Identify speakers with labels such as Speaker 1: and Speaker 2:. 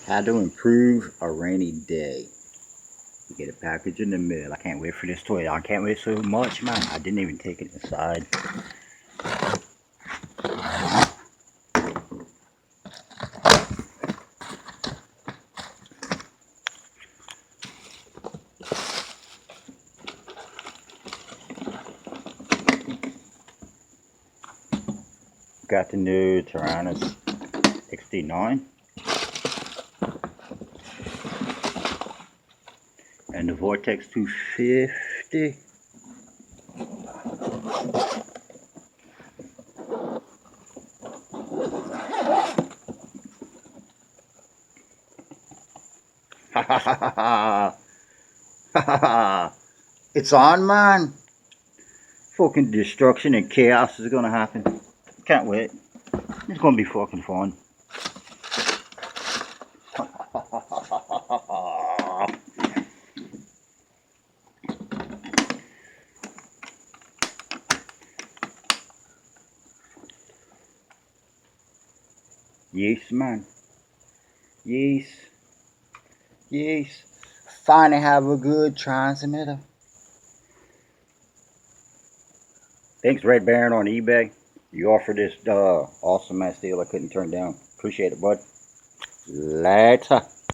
Speaker 1: How to improve a rainy day. You get a package in the mail. I can't wait for this toy. I can't wait so much, man. I didn't even take it inside. Got the new Taranis XD9 and the Vortex 250. Ha ha ha ha ha ha ha! It's on, man. Fucking destruction and chaos is gonna happen. Can't wait. It's gonna be fucking fun. Yes, man. Yes. Yes. Finally have a good transmitter. Thanks, Red Baron on eBay. You offered this awesome ass deal I couldn't turn down. Appreciate it, bud. Later.